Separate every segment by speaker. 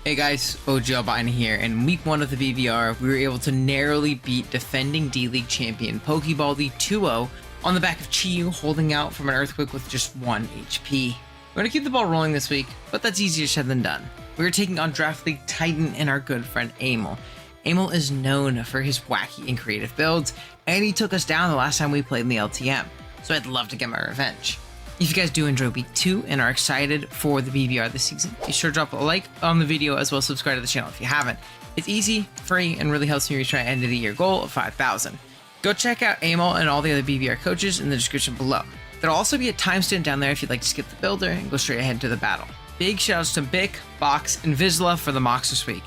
Speaker 1: Hey guys, OGalbina here. In week 1 of the BBR, we were able to narrowly beat defending D-League champion Pokebaldi 2-0 on the back of Chiyu holding out from an Earthquake with just 1 HP. We're going to keep the ball rolling this week, but that's easier said than done. We were taking on Draft League Titan and our good friend Amel. Amel is known for his wacky and creative builds, and he took us down the last time we played in the LTM, so I'd love to get my revenge. If you guys do enjoy week 2 and are excited for the BBR this season, be sure to drop a like on the video as well as subscribe to the channel if you haven't. It's easy, free, and really helps me reach my end of the year goal of 5,000. Go check out Amel and all the other BBR coaches in the description below. There'll also be a timestamp down there if you'd like to skip the builder and go straight ahead to the battle. Big shoutouts to Bic, Box, and Vizsla for the mocks this week.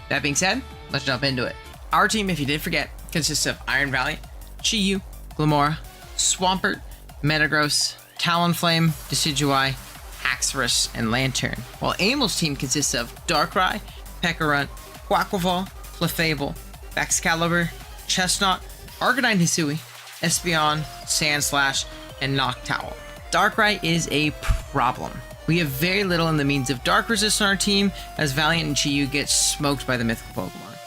Speaker 1: That being said, let's jump into it. Our team, if you did forget, consists of Iron Valiant, Chiyu, Glimmora, Swampert, Metagross, Talonflame, Decidueye, Haxorus, and Lantern, while Amel's team consists of Darkrai, Pekkarunt, Quaquaval, Clefable, Excalibur, Chestnut, Arcanine Hisui, Espeon, Sandslash, and Noctowl. Darkrai is a problem. We have very little in the means of dark resist on our team, as Valiant and Chiyu get smoked by the mythical Pokemon.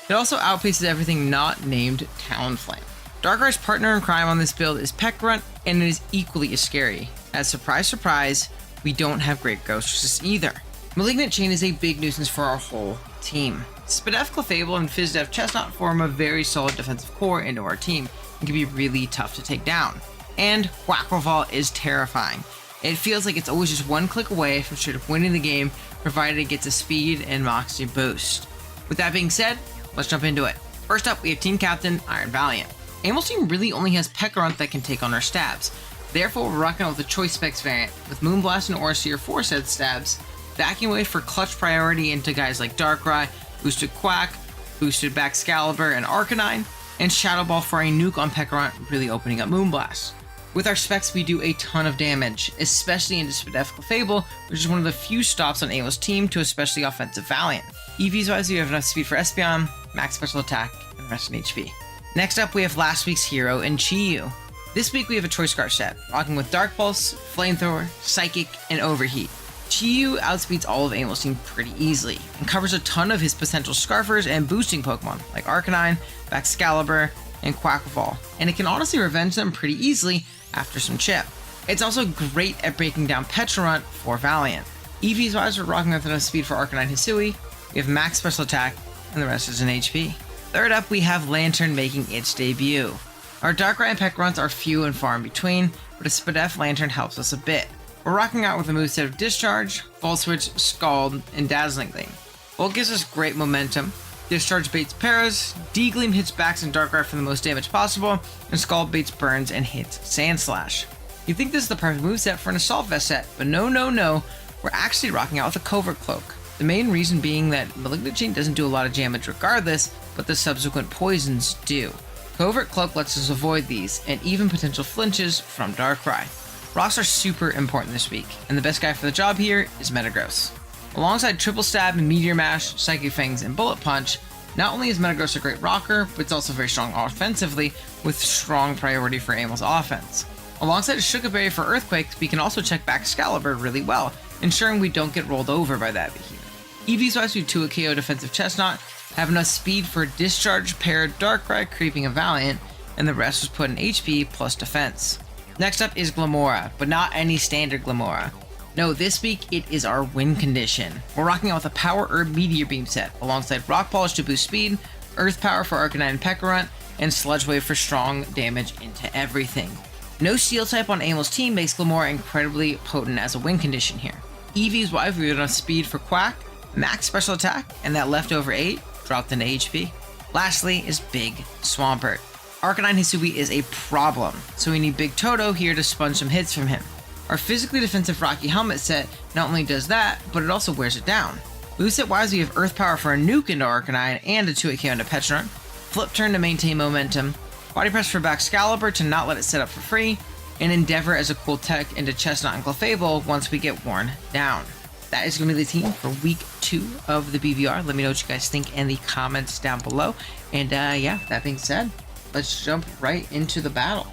Speaker 1: It also outpaces everything not named Talonflame. Darkrai's partner in crime on this build is Pekkarunt, and it is equally as scary, as surprise surprise, we don't have great ghost resist either. Malignant Chain is a big nuisance for our whole team. Spadef, Clefable, and Fizdef Chestnut form a very solid defensive core into our team and can be really tough to take down. And Quaquaval is terrifying. It feels like it's always just one click away from straight up winning the game, provided it gets a speed and moxie boost. With that being said, let's jump into it. First up, we have Team Captain Iron Valiant. Amel's team really only has Pekkarunt that can take on our stabs. Therefore, we're rocking out with the Choice Specs variant, with Moonblast and Auraseer 4-set stabs, backing away for clutch priority into guys like Darkrai, Boosted Quack, Boosted Excalibur and Arcanine, and Shadow Ball for a nuke on Pekkarunt, really opening up Moonblast. With our specs, we do a ton of damage, especially into Spadef Clefable, which is one of the few stops on Amel's team to especially offensive Valiant. EVs wise, we have enough speed for Espeon, max special attack, and the rest in HP. Next up, we have last week's hero in Chiyu. This week we have a Choice Scarf set, rocking with Dark Pulse, Flamethrower, Psychic, and Overheat. Chiyu outspeeds all of Amel's team pretty easily, and covers a ton of his potential Scarfers and boosting Pokemon, like Arcanine, Excalibur, and Quaquaval, and it can honestly revenge them pretty easily after some chip. It's also great at breaking down Pekkarunt for Valiant. EVs wise, we're rocking with enough speed for Arcanine Hisui, we have max special attack, and the rest is in HP. Third up, we have Lantern making its debut. Our Darkrai and Pekkarunts are few and far in between, but a Spadef Lantern helps us a bit. We're rocking out with a moveset of Discharge, Volt Switch, Scald, and Dazzling Gleam. Volt gives us great momentum. Discharge baits Paras, D-Gleam hits backs and Darkrai for the most damage possible, and Scald baits burns and hits Sandslash. You'd think this is the perfect moveset for an Assault Vest set, but no, we're actually rocking out with a Covert Cloak. The main reason being that Malignant Chain doesn't do a lot of damage regardless, but the subsequent poisons do. Covert Cloak lets us avoid these, and even potential flinches from Darkrai. Rocks are super important this week, and the best guy for the job here is Metagross. Alongside Triple Stab, Meteor Mash, Psychic Fangs, and Bullet Punch, not only is Metagross a great rocker, but it's also very strong offensively, with strong priority for Amel's offense. Alongside a Sugar Berry for Earthquakes, we can also check back Excalibur really well, ensuring we don't get rolled over by that behemoth. EVs wise, we have 2 a KO defensive Chestnut, have enough speed for Discharge, paired Darkrai, creeping a Valiant, and the rest was put in HP plus defense. Next up is Glimmora, but not any standard Glimmora. No, this week it is our win condition. We're rocking out with a Power Herb Meteor Beam set, alongside Rock Polish to boost speed, Earth Power for Arcanine and Pekkarunt, and Sludge Wave for strong damage into everything. No Steel type on Amel's team makes Glimmora incredibly potent as a win condition here. EV's wise, we have enough speed for Quack, max special attack, and that leftover 8 dropped into HP. Lastly is Big Swampert. Arcanine Hisui is a problem, so we need Big Toto here to sponge some hits from him. Our physically defensive Rocky Helmet set not only does that, but it also wears it down. Moveset wise, we have Earth Power for a nuke into Arcanine and a 2-hit KO into Pekkarunt, Flip Turn to maintain momentum, Body Press for Excalibur to not let it set up for free, and Endeavor as a cool tech into Chestnut and Clefable once we get worn down. That is going to be the team for week 2 of the BBR. Let me know what you guys think in the comments down below. And yeah, that being said, let's jump right into the battle.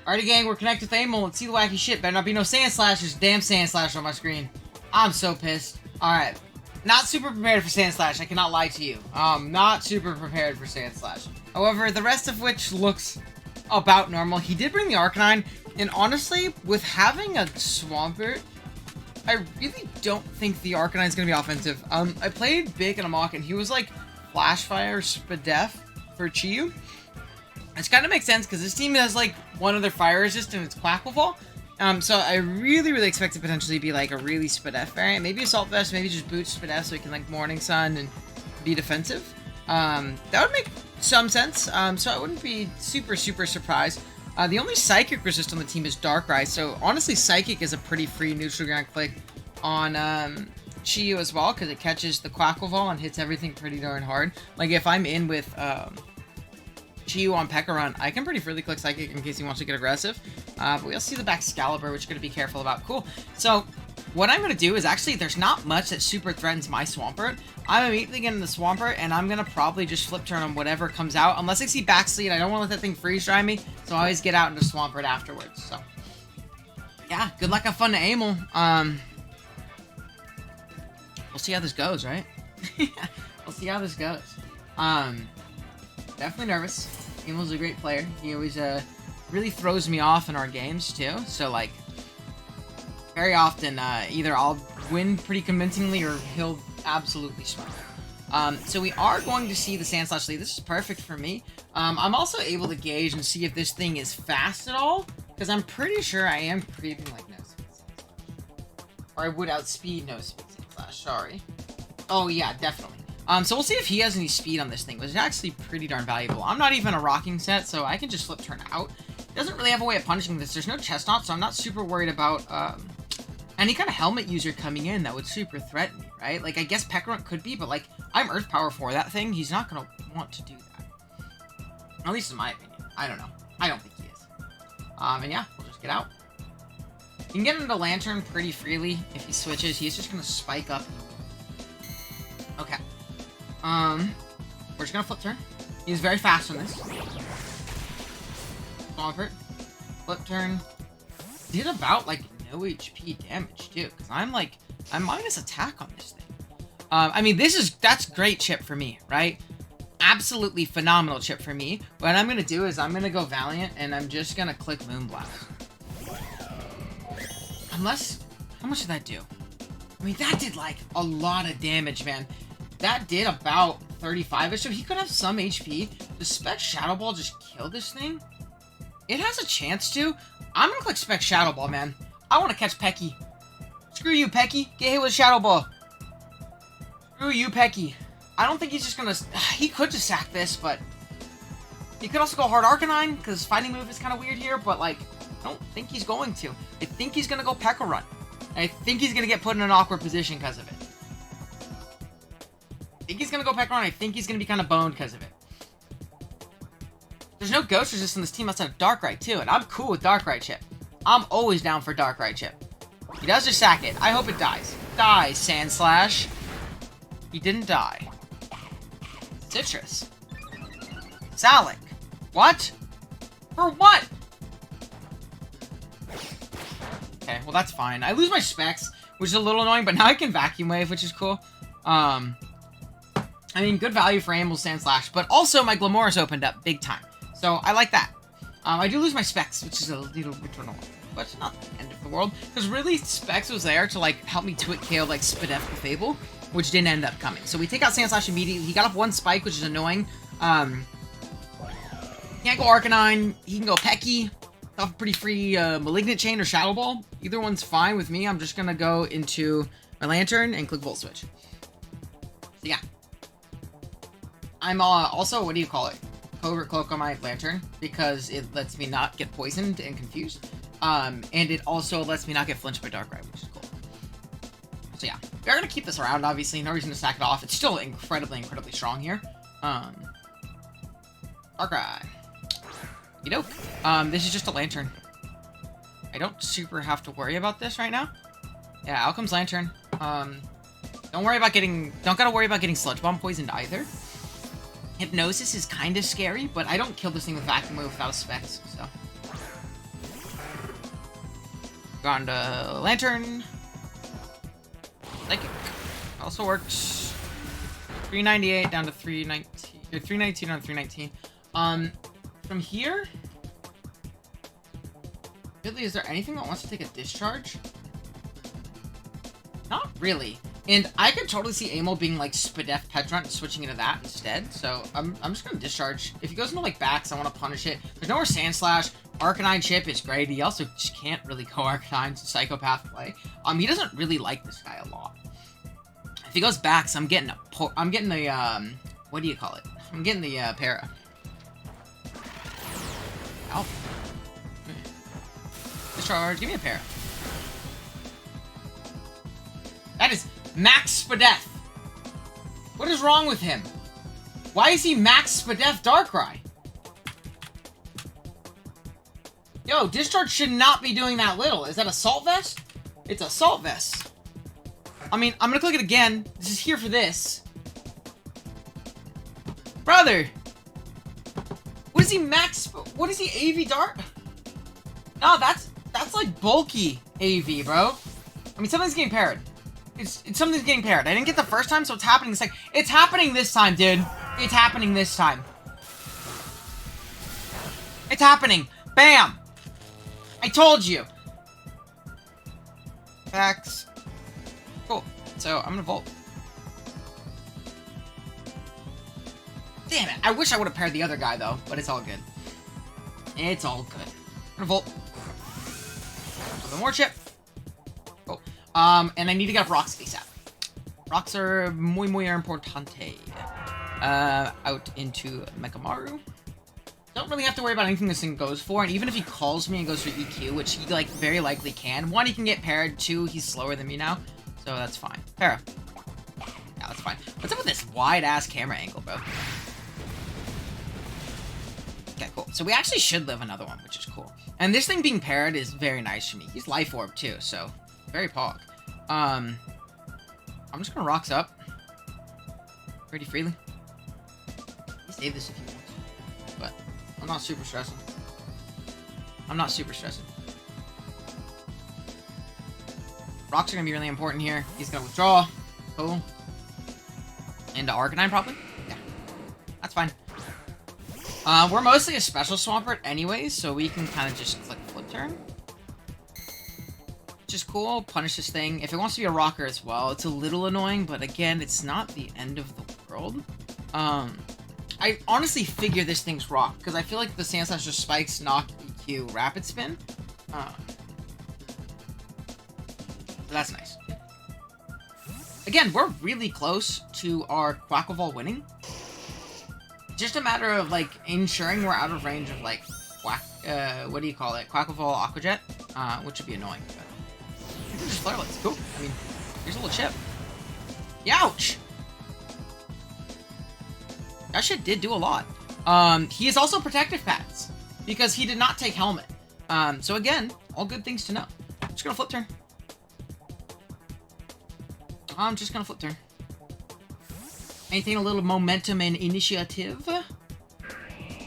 Speaker 1: Alrighty gang, we're connected with Amel. Let's see the wacky shit. Better not be no Sandslash. There's damn Sandslash on my screen. I'm so pissed. Alright. Not super prepared for Sand Slash, I cannot lie to you. Not super prepared for Sand Slash. However, the rest of which looks about normal. He did bring the Arcanine, and honestly, with having a Swampert, I really don't think the Arcanine is going to be offensive. I played Big and Amok, and he was like Flash Fire Spadef for Chi-Yu. Which kind of makes sense, because this team has like one other fire resist, and it's Quackleval. So I really expect to potentially be like a really Spadef variant. Maybe Assault Vest, maybe just boot Spadef so he can like Morning Sun and be defensive. That would make some sense. So I wouldn't be super surprised. The only Psychic resist on the team is Darkrai, so honestly Psychic is a pretty free neutral ground click on Chi-Yu as well, because it catches the Quackleval and hits everything pretty darn hard. Like if I'm in with Chi-Yu on Pekka Run, I can pretty freely click Psychic in case he wants to get aggressive. But we also see the back Excalibur, which we're going to be careful about. Cool. So what I'm going to do is actually, there's not much that super threatens my Swampert. I'm immediately getting the Swampert, and I'm going to probably just flip turn on whatever comes out. Unless I see back Sleet, I don't want to let that thing freeze dry me, so I always get out into Swampert afterwards. So yeah, good luck, have fun to Amel. We'll see how this goes, right? We'll see how this goes. Definitely nervous. Amel's a great player. He always really throws me off in our games too. So like, very often either I'll win pretty convincingly or he'll absolutely smoke. So we are going to see the Sand Slash lead. This is perfect for me. I'm also able to gauge and see if this thing is fast at all, because I'm pretty sure I am creeping like no speed Sand Slash. Or I would outspeed no speed Sand Slash, sorry. Oh yeah, definitely. So we'll see if he has any speed on this thing, which is actually pretty darn valuable. I'm not even a rocking set, so I can just flip turn out. It doesn't really have a way of punishing this. There's no Chestnut, so I'm not super worried about any kind of helmet user coming in that would super threaten me, right? Like, I guess Pekka could be, but like, I'm Earth Power for that thing. He's not gonna want to do that. At least in my opinion. I don't know. I don't think he is. And yeah, we'll just get out. You can get into Lantern pretty freely if he switches. He's just gonna spike up. Okay. We're just gonna flip turn. He's very fast on this. Swampert. Flip turn. Did about, like, no HP damage, too. Because I'm minus attack on this thing. I mean, that's great chip for me, right? Absolutely phenomenal chip for me. What I'm gonna do is I'm gonna go Valiant, and I'm just gonna click Moonblast. Unless, how much did that do? I mean, that did, like, a lot of damage, man. That did about 35-ish, so he could have some HP. Does Spec Shadow Ball just kill this thing? It has a chance to. I'm gonna click Spec Shadow Ball, man. I want to catch Pecky. Screw you, Pecky. Get hit with Shadow Ball. Screw you, Pecky. I don't think he's just gonna... He could just sack this, but... He could also go hard Arcanine, because fighting move is kind of weird here, but, like, I don't think he's going to. I think he's gonna go Pekka Run. I think he's gonna get put in an awkward position because of it. I think he's gonna go Pekka Run. I think he's gonna be kind of boned because of it. There's no Ghost Resist on this team outside of Darkrai, too, and I'm cool with Darkrai chip. I'm always down for Darkrai chip. He does just sack it. I hope it dies. Die, Sand Slash. He didn't die. Citrus. Salic. What? For what? Okay, well that's fine. I lose my specs, which is a little annoying, but now I can Vacuum Wave, which is cool. I mean, good value for Amel Sand Slash, but also my Glimora's opened up big time. So I like that. I do lose my specs, which is a little bit annoying, but it's not the end of the world. Because really, specs was there to like help me twit KO like Spadef the Fable, which didn't end up coming. So we take out Sand Slash immediately. He got up one spike, which is annoying. Can't go Arcanine. He can go Pecky. Off a pretty free Malignant Chain or Shadow Ball. Either one's fine with me. I'm just gonna go into my Lantern and click Volt Switch. So yeah. I'm also, what do you call it? Covert Cloak on my Lantern, because it lets me not get poisoned and confused. And it also lets me not get flinched by Darkrai, which is cool. So yeah, we're gonna keep this around, obviously. No reason to sack it off. It's still incredibly strong here. Darkrai. You know, this is just a Lantern. I don't super have to worry about this right now. Yeah, out comes Lantern. Don't gotta worry about getting Sludge Bomb poisoned either. Hypnosis is kind of scary, but I don't kill this thing with Vacuum Wave without a Specs, so. Go on to Lantern. Psychic. Also works. 398 down to 319. Or 319 down to 319. From here, really, is there anything that wants to take a discharge? Not really. And I could totally see Amo being like Spadef Pedrunt and switching into that instead. So I'm just gonna discharge. If he goes into like backs, I want to punish it. There's no more Sand Slash. Arcanine chip is great. He also just can't really go Arcanine to Psychopath play. He doesn't really like this guy a lot. If he goes backs, I'm getting the what do you call it? I'm getting the para. Ow. Discharge, give me a para. That is Max Spadef. What is wrong with him? Why is he Max Spadef Darkrai? Yo, discharge should not be doing that little. Is that Assault Vest? It's Assault Vest. I mean, I'm gonna click it again. This is here for this. Brother! What is he Max... What is he AV Dark? No, that's like bulky AV, bro. I mean, something's getting paired. Something's getting paired. I didn't get the first time, so it's happening this time. It's happening this time, dude. It's happening this time. It's happening. Bam! I told you. Facts. Cool. So, I'm gonna Volt. Damn it. I wish I would have paired the other guy, though. But it's all good. It's all good. I'm gonna Volt. One more chip. Cool. And I need to get up rocks ASAP. Rocks are muy importante. Out into Mekamaru. Don't really have to worry about anything this thing goes for, and even if he calls me and goes for EQ, which he, like, very likely can, 1, he can get paired, 2, he's slower than me now, so that's fine. Para. Yeah, that's fine. What's up with this wide-ass camera angle, bro? Okay, cool. So we actually should live another one, which is cool. And this thing being paired is very nice for me. He's Life Orb, too, so very pog. I'm just gonna Rocks up. Pretty freely. You save this if you want. But I'm not super stressing. I'm not super stressing. Rocks are gonna be really important here. He's gonna withdraw. Cool. Into Arcanine, probably? Yeah. That's fine. We're mostly a special Swampert anyways, so we can kind of just click Flip Turn. Which is cool. Punish this thing. If it wants to be a rocker as well, it's a little annoying, but again, it's not the end of the world. I honestly figure this thing's rock, because I feel like the Sand Slash just spikes, knock, EQ, Rapid Spin. That's nice. Again, we're really close to our Quackleval winning. Just a matter of, like, ensuring we're out of range of, like, what do you call it? Quackleval Aqua Jet, which would be annoying, but I can just Flare Blitz. Cool. I mean, here's a little chip. Youch! That shit did do a lot. He is also Protective Pads, because he did not take Helmet. So again, all good things to know. I'm just gonna Flip Turn. I'm just gonna Flip Turn. Anything a little momentum and initiative.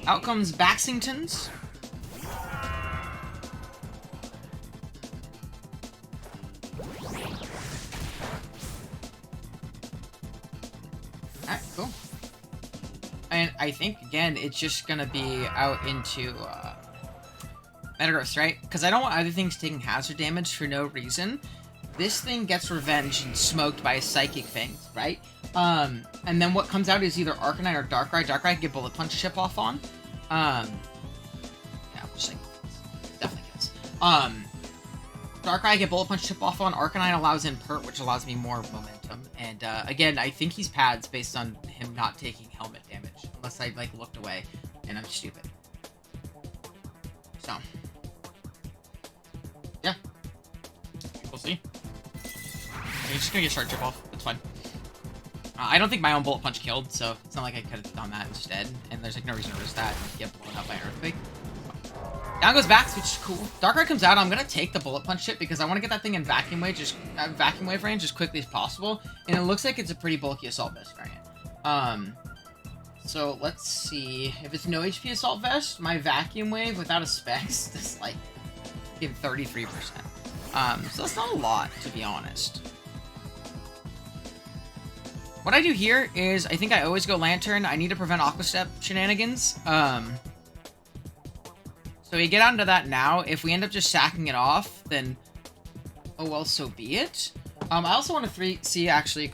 Speaker 1: Out comes Baxingtons. Alright, cool. And I think, again, it's just gonna be out into, Metagross, right? Because I don't want other things taking hazard damage for no reason. This thing gets revenge and smoked by a Psychic Fang, right? And then what comes out is either Arcanine or Darkrai. Darkrai can get Bullet Punch chip off on. Yeah, just like, definitely kills. Darkrai get Bullet Punch chip off on. Arcanine allows in Pert, which allows me more momentum. And, again, I think he's pads based on him not taking helmet damage. Unless I, like, looked away and I'm stupid. So. Yeah. We'll see. He's just gonna get Shark Chip off. That's fine. I don't think my own Bullet Punch killed, so it's not like I could have done that instead. And there's like no reason to risk that and get blown up by an Earthquake. Down goes Bax, which is cool. Darkrai comes out. I'm gonna take the Bullet Punch chip because I want to get that thing in Vacuum Wave, range as quickly as possible. And it looks like it's a pretty bulky Assault Vest variant. So let's see. If it's no HP Assault Vest, my Vacuum Wave without a Specs is like give 33%. So that's not a lot, to be honest. What I do here is, I think I always go Lantern. I need to prevent Aqua Step shenanigans. So we get onto that now. If we end up just sacking it off, then oh well, so be it. I also want to see actually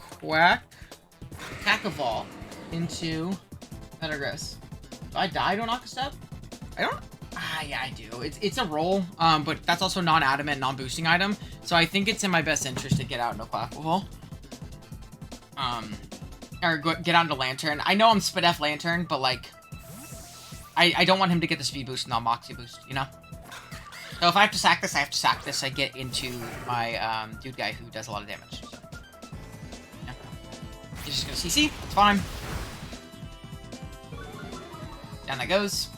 Speaker 1: Cacavol into Metagross. Do I die to an Aqua Step? I don't. Yeah, I do. It's a roll, but that's also non-adamant, non-boosting item. So I think it's in my best interest to get out into Quackable. Or get onto Lantern. I know I'm Spadef Lantern, but like, I don't want him to get the speed boost and not Moxie boost, you know? So if I have to sack this, I have to sack this. I get into my dude guy who does a lot of damage. So, yeah. He's just gonna CC. It's fine. Down that goes.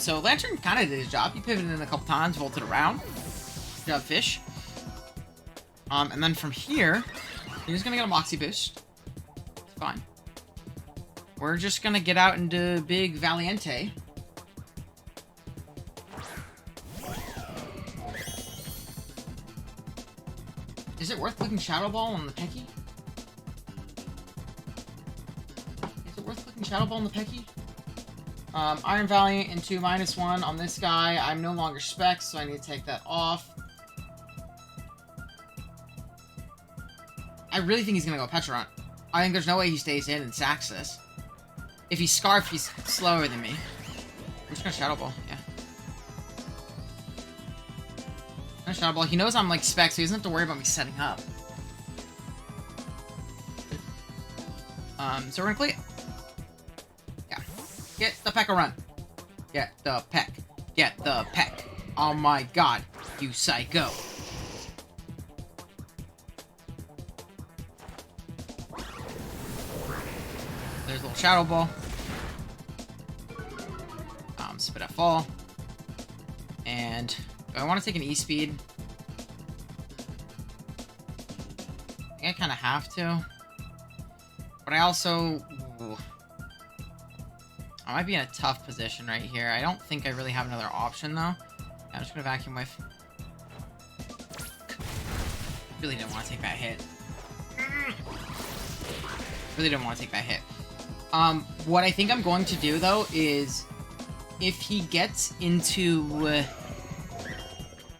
Speaker 1: So Lantern kind of did his job. He pivoted in a couple times, vaulted around. Good job, Fish. And then from here, he's gonna get a Moxie boost. It's fine. We're just gonna get out into Big Valiente. Is it worth clicking Shadow Ball on the Pecky? Is it worth clicking Shadow Ball on the Pecky? Iron Valiant into -1 on this guy. I'm no longer Specs, so I need to take that off. I really think he's gonna go Pecharunt. I think there's no way he stays in and sacks this. If he's Scarf, he's slower than me. I'm just gonna Shadow Ball, yeah. I'm gonna Shadow Ball. He knows I'm like Specs, so he doesn't have to worry about me setting up. So we're gonna click it. Yeah. Get the Pecharunt. Get the Peck. Get the Peck. Oh my god, you psycho. There's a little Shadow Ball. Spit at Fall. And do I want to take an E-Speed? I think I kind of have to. But I also... Ooh, I might be in a tough position right here. I don't think I really have another option, though. I'm just going to Vacuum Wave. Really didn't want to take that hit. Really didn't want to take that hit. What I think I'm going to do, though, is if he gets into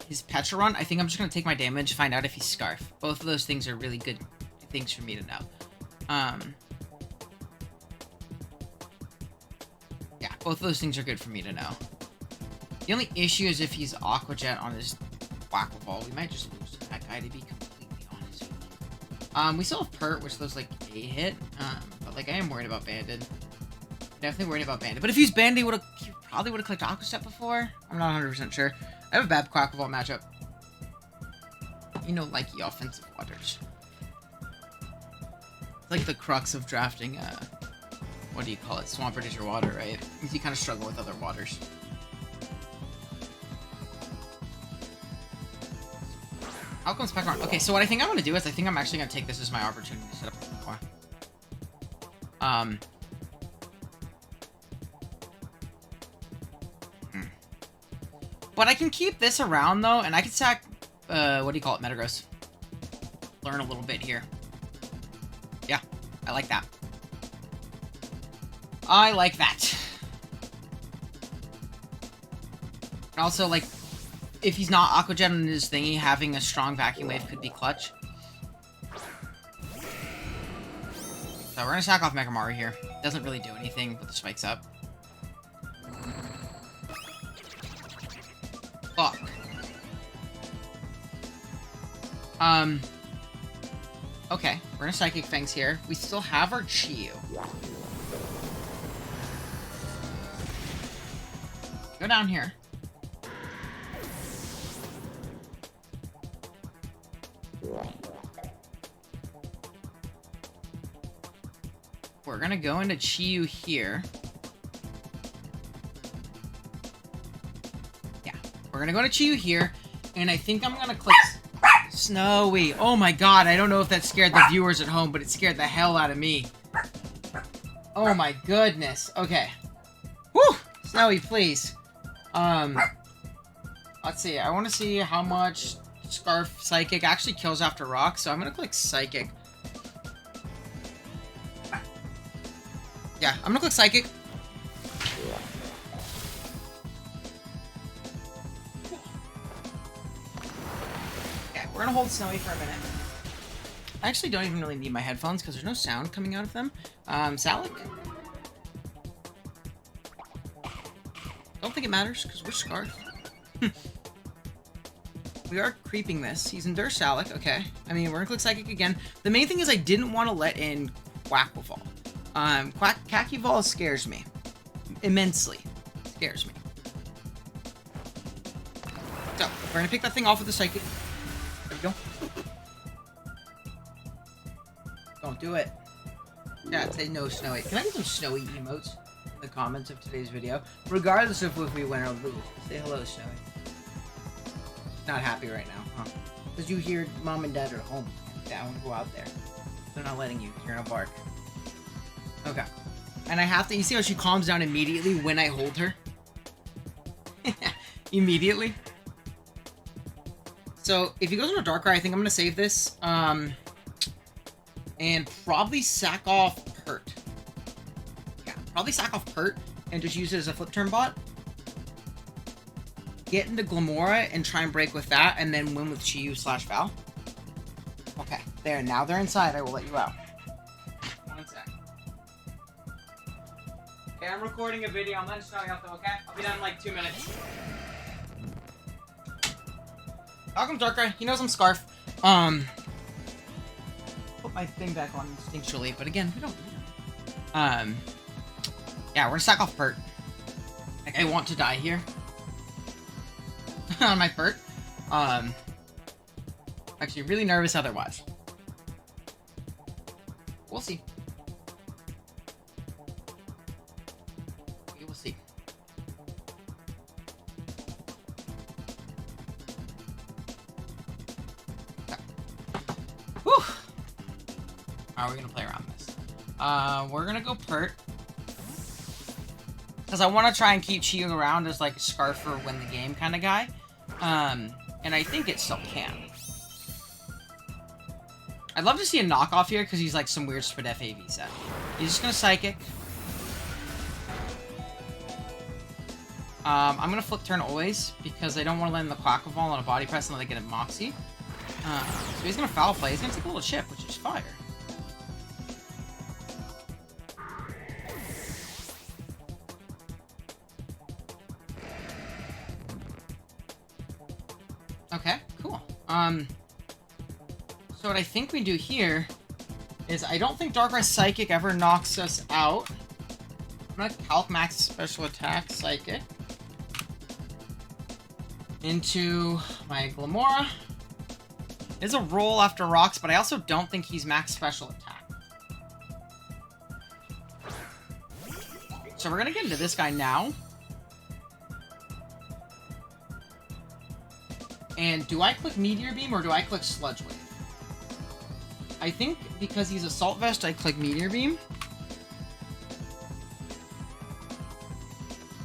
Speaker 1: his Pecharunt, I think I'm just going to take my damage, find out if he's Scarf. Both of those things are really good things for me to know. Yeah, both of those things are good for me to know. The only issue is if he's Aqua Jet on his Quackle Ball, we might just lose to that guy, to be completely honest with you. We still have Pert, which looks like a hit, but like I am worried about Banded. Definitely worried about Banded. But if he's Banded, he probably would have clicked Aqua Step before. I'm not 100% sure. I have a bad Quackle Ball matchup. You know, like the offensive waters. It's like the crux of drafting, what do you call it? Swampert is your water, right? Because you kind of struggle with other waters. Out comes Pecharunt. Okay, so what I think I'm going to do is I think I'm actually going to take this as my opportunity to set up a more. But I can keep this around, though, and I can sack, what do you call it, Metagross. Learn a little bit here. Yeah, I like that. I like that. And also, like, if he's not Aqua Jet on his thingy, having a strong Vacuum Wave could be clutch. So we're gonna sack off Megamaru here. Doesn't really do anything, but the spike's up. Fuck. Okay, we're gonna Psychic Fangs here. We still have our Chiyu. Go down here. We're gonna go into Chiyu here. Yeah, we're gonna go to Chiyu here, and I think I'm gonna click Snowy. Oh my god, I don't know if that scared the viewers at home, but it scared the hell out of me. Oh my goodness. Okay. Whew! Snowy, please. Let's see. I want to see how much Scarf Psychic actually kills after Rock, so I'm gonna click Psychic. Yeah, I'm gonna click Psychic. Okay, we're gonna hold Snowy for a minute. I actually don't even really need my headphones because there's no sound coming out of them. Salic? Don't think it matters because we're Scarf. We are creeping this. He's in Salic, okay. I mean, we're gonna click Psychic again. The main thing is I didn't want to let in Quackleval. Quackleval scares me. Immensely. Scares me. So, we're gonna pick that thing off with the Psychic. There we go. Don't do it. Yeah, say no, Snowy. Can I get some Snowy emotes in the comments of today's video? Regardless of if we win or lose. Say hello, Snowy. Not happy right now, huh? Because you hear mom and dad are home. Yeah, I want to go out there. They're not letting you. You're gonna bark. Okay. And I have to... You see how she calms down immediately when I hold her? Immediately. So, if he goes into Darkrai, I think I'm gonna save this. And probably sack off Pert. Yeah, probably sack off Pert and just use it as a flip turn bot. Get into Glimmora and try and break with that, and then win with Chi-Yu/Val. Okay, there. Now they're inside. I will let you out. 1 sec. Okay, I'm recording a video. I'm letting Snowy out though, okay? I'll be done in like 2 minutes. Welcome, Darkrai. He knows I'm Scarf. Put my thing back on instinctually, but again, we don't. Yeah, we're gonna sack off Pert. Like, I want to die here. On my Pert. Actually really nervous otherwise. We'll see. We will see. Okay. Whew. How are we gonna play around this? We're gonna go Pert. Because I want to try and keep Chi-Yu around as like a Scarf or win the game kind of guy. And I think it still can. I'd love to see a knockoff here because he's like some weird Spadef AV set. He's just going to Psychic. I'm going to flip turn always because I don't want to let in the Quackleval on a body press until they get a Moxie. So he's going to foul play. He's going to take a little chip, which is fire. Okay, cool. So what I think we do here is I don't think Darkrai Psychic ever knocks us out. I'm gonna Calc Max Special Attack Psychic into my Glimmora. It's a roll after rocks, but I also don't think he's max Special Attack. So we're gonna get into this guy now. And do I click Meteor Beam or do I click Sludge Wave? I think because he's Assault Vest, I click Meteor Beam.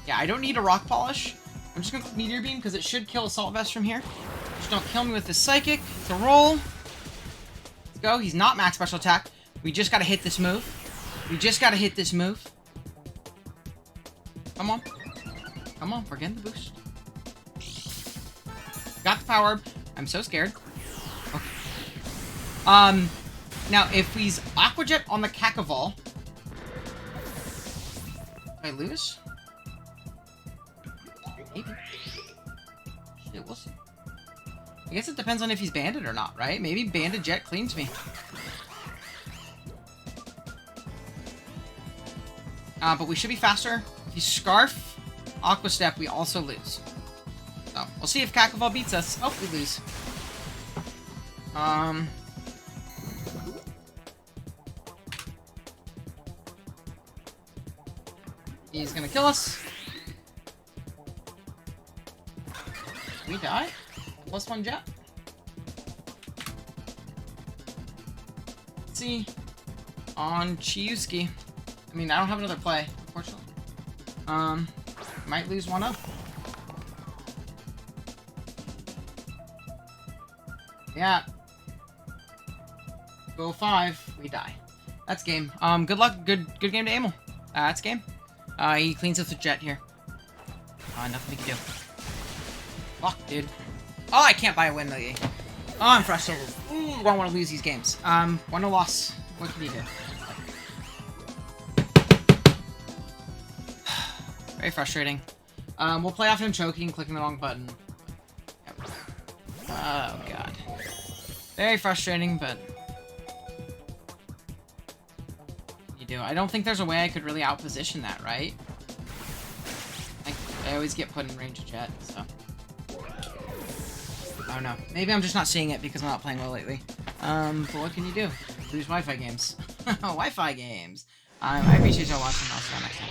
Speaker 1: Yeah, I don't need a Rock Polish. I'm just gonna click Meteor Beam because it should kill Assault Vest from here. Just don't kill me with the Psychic. It's a roll. Let's go. He's not max Special Attack. We just gotta hit this move. We just gotta hit this move. Come on. Come on, we're getting the boost. Got the Power Orb. I'm so scared. Okay. Now, if he's Aqua Jet on the Quackleval... Do I lose? Maybe. Shit, we'll see. I guess it depends on if he's banded or not, right? Maybe banded Jet cleans me. But we should be faster. If he's Scarf, Aqua Step, we also lose. So, we'll see if Quackleval beats us. Oh, we lose. He's gonna kill us. We die? +1 Jet? Let's see. On Chi-Yu. I mean, I don't have another play, unfortunately. Might lose one up. Yeah. Go 5. We die. That's game. Good luck. Good game to Amel. That's game. He cleans us with Jet here. Nothing we can do. Fuck, dude. Oh, I can't buy a win, though. Oh, I'm frustrated. Ooh, I don't want to lose these games. 1-0 loss. What can you do? Very frustrating. We'll play off him choking, clicking the wrong button. Yep. Oh, God. Very frustrating, but... you do. I don't think there's a way I could really outposition that, right? I always get put in range of Jet, so... I don't know. Maybe I'm just not seeing it because I'm not playing well lately. But what can you do? Lose Wi-Fi games. Wi-Fi games! I appreciate y'all watching. I'll see you next time.